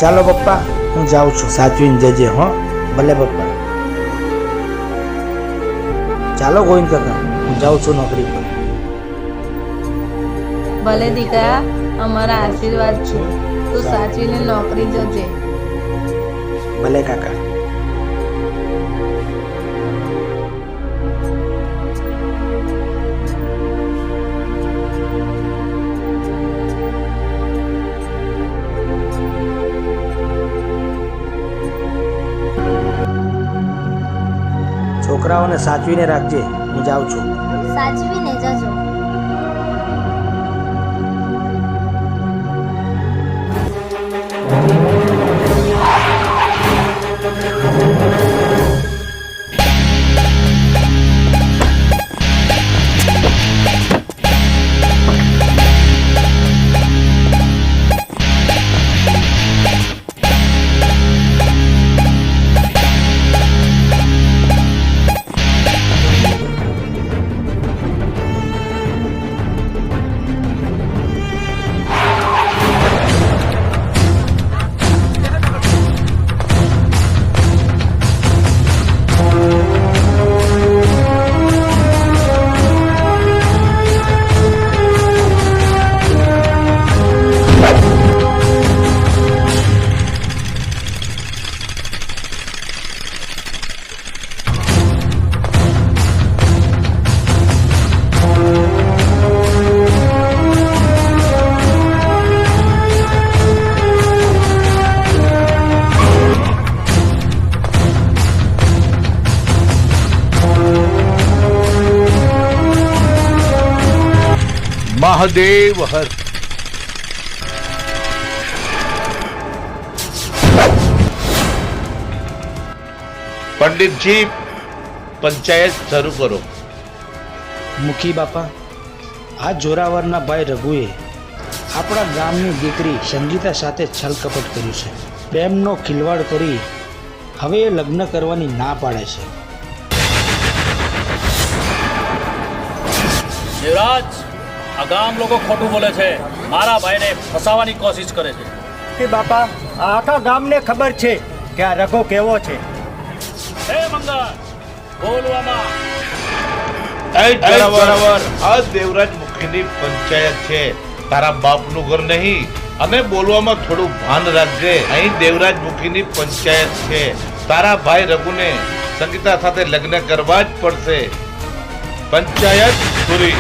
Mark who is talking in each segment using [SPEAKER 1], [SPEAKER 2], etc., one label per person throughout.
[SPEAKER 1] ચાલો પપ્પા, હું જાઉં છું. સાચવીને જજે હો. ભલે પપ્પા. ચાલો ગોવિંદ કાકા, હું જાઉં છું નોકરી પર.
[SPEAKER 2] ભલે દીકરા, અમારા આશીર્વાદ છે. તું સાચવીને નોકરી જજે.
[SPEAKER 1] ભલે કાકા. છોકરાઓને સાચવીને રાખજે. હું જાઉં છું.
[SPEAKER 3] સાચવીને જજો.
[SPEAKER 4] મહાદેવ હર. પંડિતજી, પંચાયત શરૂ કરો.
[SPEAKER 1] મુખી બાપા, આ જોરાવરના ભાઈ રઘુએ આપણા ગામની દીકરી સંગીતા સાથે છલકપટ કર્યું છે. પ્રેમનો ખિલવાડ કરી હવે એ લગ્ન કરવાની ના પાડે છે.
[SPEAKER 5] દેવરાજ, આ ગામ લોકો ખોટું બોલે છે. મારા ભાઈને ફસાવાની કોશિશ કરે છે.
[SPEAKER 6] કે બાપા, આખા ગામને ખબર છે કે આ રઘો કેવો છે.
[SPEAKER 5] હે મંગળ, બોલવામાં.
[SPEAKER 4] આ દેવરાજ મુખીની પંચાયત છે, તારા બાપનું ઘર નહીં. અને બોલવામાં થોડું ભાન રાખજે. અહીં દેવરાજ મુખીની પંચાયત છે. તારા ભાઈ રઘુને સંગીતા સાથે લગ્ન કરવા જ પડશે. પંચાયત પૂરી.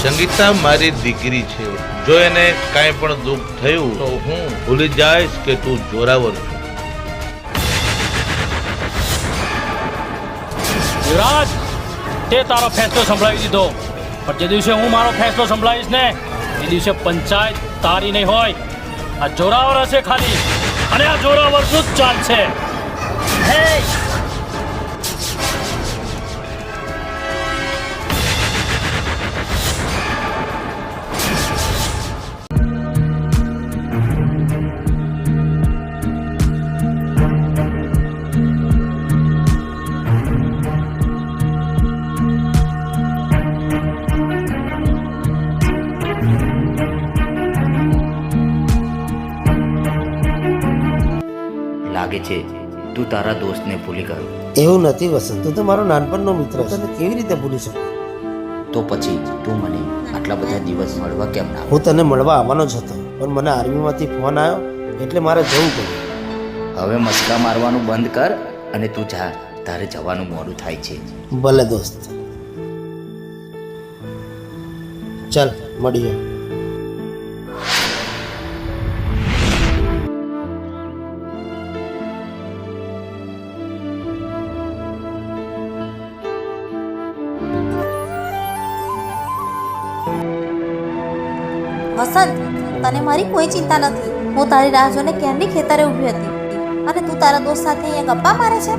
[SPEAKER 4] સંગીતા મારી દીકરી છે. જો એને કાંઈ પણ દુઃખ થયું તો હું ભૂલી જઈશ કે તું જોરાવર છે.
[SPEAKER 5] દેવરાજ, તે તારો ફેસલો સંભળાવી દીધો, પણ જે દિવસે હું મારો ફેસલો સંભળાવીશ ને, એ દિવસે પંચાયત તારી નહીં હોય. આ જોરાવર હશે ખાલી, અને આ જોરાવરનું જ ચાલશે. હે,
[SPEAKER 7] લાગે છે તું તારા દોસ્તને ભૂલી ગયો.
[SPEAKER 8] એવું નથી વસંત, તું તો મારો નાનપણનો મિત્ર છે. તને કેવી રીતે ભૂલી શકું?
[SPEAKER 7] તો પછી તું મને આટલા બધા દિવસ મળવા કેમ ના?
[SPEAKER 8] હું તને મળવા આવવાનો જ હતો, પણ મને આર્મીમાંથી ફોન આવ્યો એટલે મારે જવું પડ્યું.
[SPEAKER 7] હવે મસ્કા મારવાનું બંધ કર અને તું જા, તારે જવાનું મોડું થાય છે.
[SPEAKER 8] ભલે દોસ્ત, ચાલ મળીએ.
[SPEAKER 3] વસંત, તને મારી કોઈ ચિંતા નથી. હું તારી રાહ જોઈને ક્યારની ખેતરે ઊભી હતી અને તું તારા દોસ્ત સાથે અહીંયા ગપ્પા મારે છે.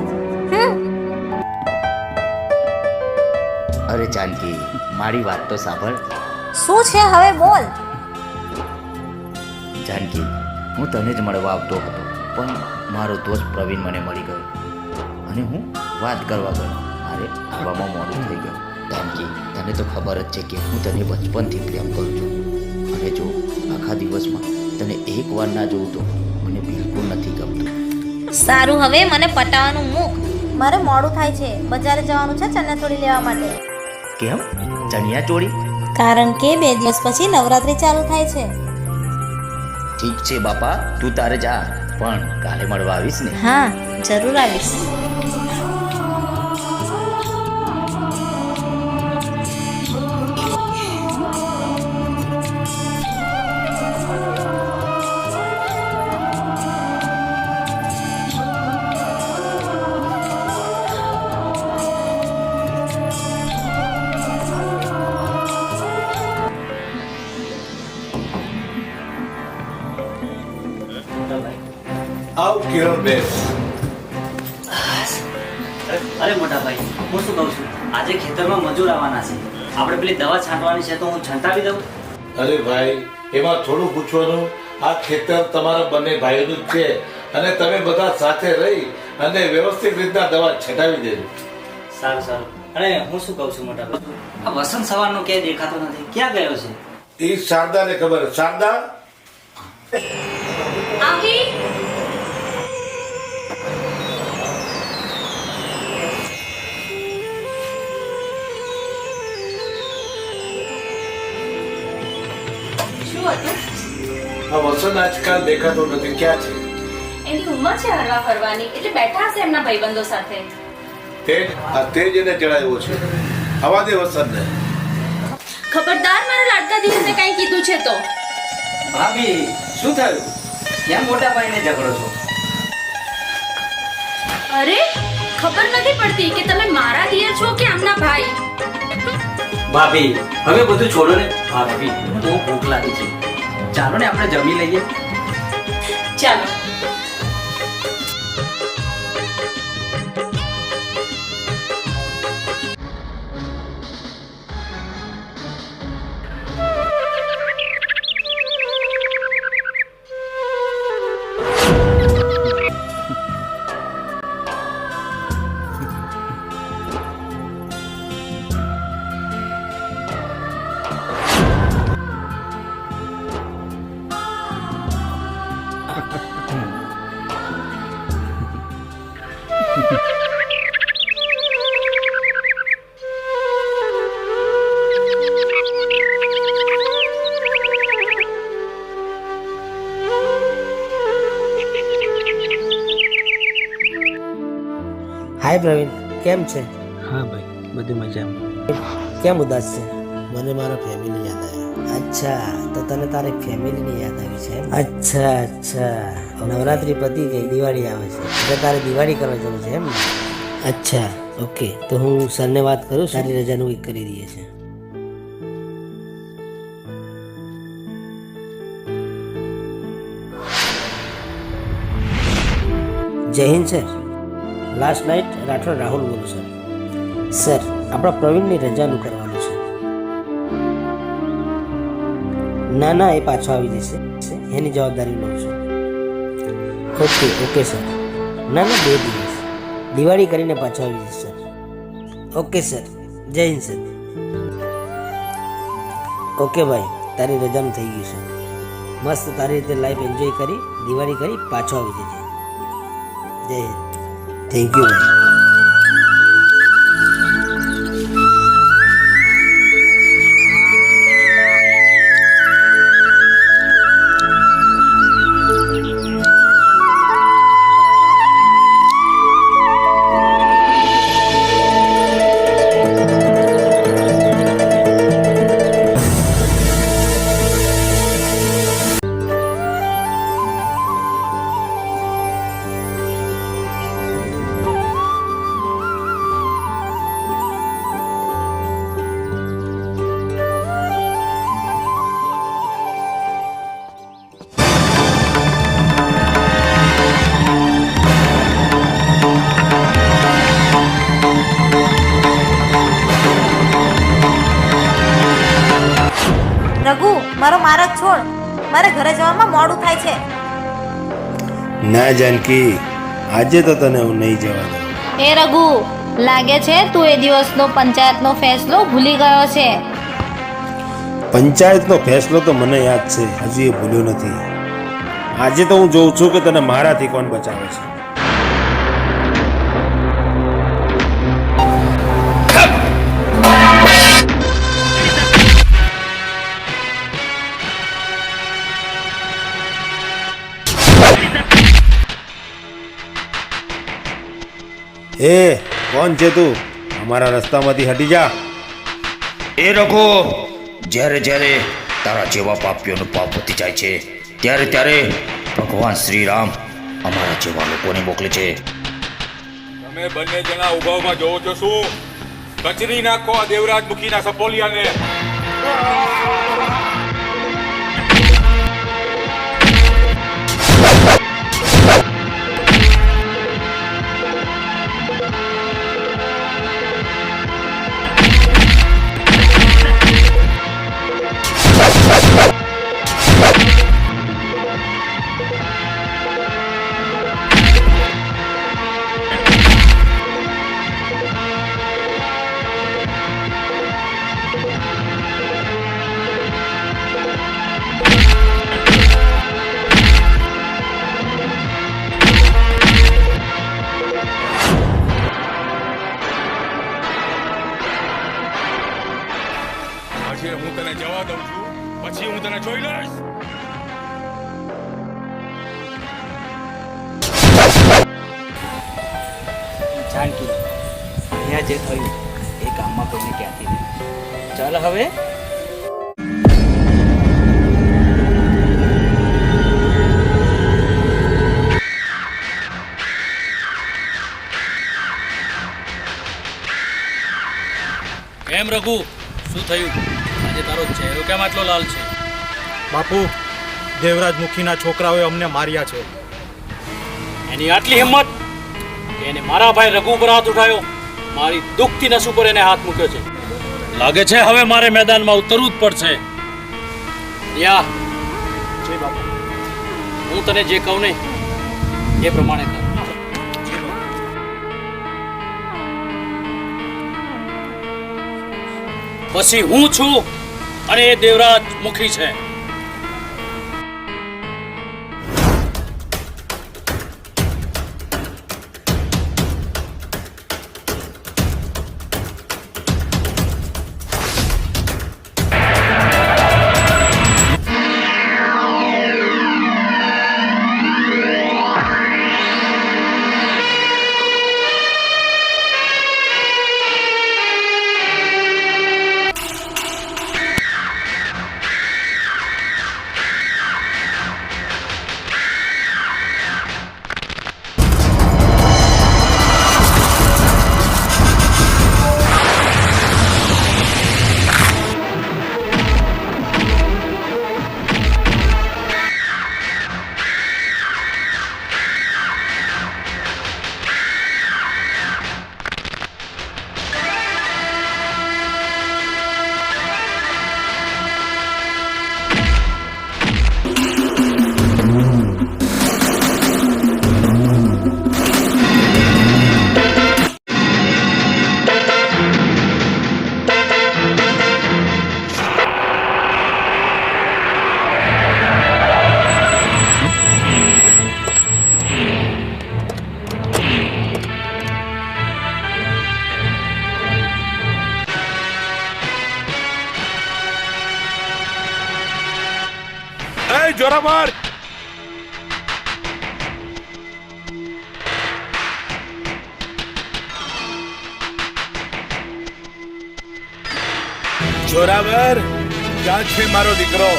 [SPEAKER 7] અરે જાનકી, મારી વાત તો સાંભળ.
[SPEAKER 3] શું છે હવે બોલ.
[SPEAKER 7] જાનકી, હું તને જ મળવા આવતો હતો, પણ મારો દોસ્ત પ્રવીણ મને મળી ગયો અને હું વાત કરવા ગયો. મારે આવવામાં મોડું થઈ ગયું. કારણ કે તને તો ખબર જ છે કે હું તને બચપનથી પ્રેમ કરું છું અને જો આખા દિવસમાં તને એક વાર ના જોઉં તો મને બિલકુલ નથી ગમતું.
[SPEAKER 3] સારું, હવે મને પટાવવાનું મૂક. મારે મોડું થાય છે, બજારે જવાનું છે ચણિયાચોળી લેવા માટે.
[SPEAKER 7] કેમ ચણિયા ચોળી?
[SPEAKER 3] કારણ કે 2 દિવસ પછી નવરાત્રી ચાલુ થાય છે.
[SPEAKER 7] ઠીક છે બાપા, તું તારે જા, પણ કાલે મળવા આવીશ ને?
[SPEAKER 3] હા, જરૂર આવીશ.
[SPEAKER 4] આવ કિરણ બેન.
[SPEAKER 9] અરે મોટા ભાઈ, હું શું કહું છું, આજે ખેતરમાં મજૂર આવવાના છે. આપણે પેલી દવા છાંટવાની છે તો હું છંટાવી દઉં.
[SPEAKER 4] અરે ભાઈ, એમાં થોડું પૂછવાનું. આ ખેતર તમારા બંને ભાઈઓનું જ છે અને તમે બધા સાથે રહી અને વ્યવસ્થિત રીતના દવા છટાવી દેજો.
[SPEAKER 9] સારું સારું. અને હું શું કહું છું મોટા ભાઈ, આ વસંત સવારનો ક્યાંય દેખાતો નથી, ક્યાં ગયો છે?
[SPEAKER 4] એ શારદાને ખબર. શારદા, આ વસંત આજકાલ દેખાતો નથી, ક્યાં છે?
[SPEAKER 10] એની ઉંમર છે હરવા ફરવાની, એટલે બેઠા હશે એમના ભાઈબંધો સાથે.
[SPEAKER 4] તે જ એને ચડાવ્યો છે. આવા દે વસંતને.
[SPEAKER 10] ખબરદાર, મારા લાડકા દીકરાને કઈ કીધું છે તો.
[SPEAKER 9] ભાભી, શું થયું? કેમ મોટા ભાઈને ઝઘડો છો?
[SPEAKER 10] અરે, ખબર નથી પડતી કે તમે મારા દિયર છો કે આમના ભાઈ.
[SPEAKER 9] ભાભી, હવે બધું છોડો ને. ભાભી, બહુ ભૂખ લાગી છે, ચાલો ને આપણે જમી લઈએ.
[SPEAKER 10] ચાલો.
[SPEAKER 8] હાય પ્રવીણ, કેમ છે?
[SPEAKER 1] હા ભાઈ, બધું મજામાં.
[SPEAKER 8] કેમ ઉદાસ છે? મને મારા ફેમિલી યાદ આવી. અચ્છા, તો તને તારી ફેમિલીની યાદ આવી છે? અચ્છા અચ્છા. નવરાત્રી પતી ગઈ, દિવાળી આવે છે એટલે તારે દિવાળી કરવા જવું છે એમ ને? અચ્છા, ઓકે. તો હું સરને વાત કરું, સારી રજાનું વીક કરી દઈએ છે. જય Hind sir. Last night Rathod Rahul બોલું સર. સર, આપણા પ્રવીણની રજાનું કરવાનું છે. ના ના, એ પાછો આવી જશે, એની જવાબદારી લઉં છું. Okay okay sir. ના ના, 2 દિવસ દિવાળી કરીને પાછો આવી જશે સર. ઓકે સર, જય હિન્દ સર. ઓકે ભાઈ, તારી રજાનું થઈ ગયું છે. મસ્ત તારી રીતે લાઈફ એન્જોય કરી દિવાળી કરી પાછો આવી જજે. જય હિન્દ. થેન્ક યુ ભાઈ.
[SPEAKER 3] રઘુ, મારો માર્ગ છોડ. મારે ઘરે જવામાં મોડું થાય છે.
[SPEAKER 11] ના જાનકી, આજે તો તને હું નહીં જવા દઉં.
[SPEAKER 3] એ રઘુ, લાગે છે તું એ દિવસનો પંચાયતનો ફેસલો ભૂલી ગયો છે.
[SPEAKER 11] પંચાયતનો ફેસલો તો મને યાદ છે, હજી એ ભૂલ્યો નથી. આજે તો હું જોઉં છું કે તને મારાથી કોણ બચાવે છે. એ કોણ છે તું? અમારા રસ્તામાંથી હટી જા.
[SPEAKER 7] એ રઘુ, જ્યારે જ્યારે તારા જેવા પાપીઓનું પાપ વધી જાય છે ત્યારે ત્યારે ભગવાન શ્રી રામ અમારા જેવા લોકોને મોકલે છે.
[SPEAKER 12] તમે બંને જણા ઉભા ઉભા જોવો છો શું? કચરી નાખો આ દેવરાજ મુખીના સપોલિયાને. હું તને જવા દઉં છું, પછી હું તને જોઈ લઈશ.
[SPEAKER 9] જાનકી, અહીંયા જે થયું એ ગામમાં કોઈને કહેતી નહીં. ચાલ હવે.
[SPEAKER 5] કેમ રઘુ, શું થયું? આજે તારો ચહેરો કેમ આટલો લાલ છે?
[SPEAKER 6] બાપુ, દેવરાજ મુખીના છોકરાઓએ અમને માર્યા છે.
[SPEAKER 5] એની આટલી હિંમત કે એને મારા ભાઈ રઘુ પર હાથ ઉઠાયો, મારી દુઃખથી નસ ઉપર એને હાથ મૂક્યો છે. લાગે છે હવે મારે મેદાનમાં ઉતરવું જ પડશે. યા
[SPEAKER 6] જી બાપુ.
[SPEAKER 5] હું તને જે કહું ને એ પ્રમાણે કર. પછી હું છું અને એ દેવરાજ મુખી છે.
[SPEAKER 12] જોરાવર, જોરાવર, ક્યાં છે મારો દીકરો?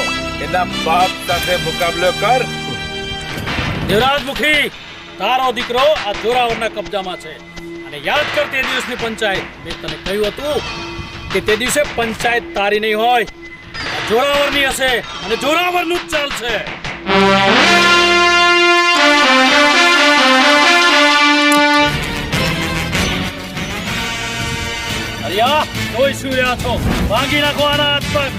[SPEAKER 12] એના બાપ સાથે મુકાબલો કર.
[SPEAKER 5] દેવરાજ મુખી, તારો દીકરો આ જોરાવરના કબજામાં છે. અને યાદ કર તે દિવસની પંચાયત. મેં તને કહ્યું હતું કે તે દિવસે પંચાયત તારી નહીં હોય, જોરાવરની હશે અને જોરાવરનું જ ચાલશે. અરિયા, કોઈ શું રહ્યા છો? ભાંગી નાખો આના હાથ પગ.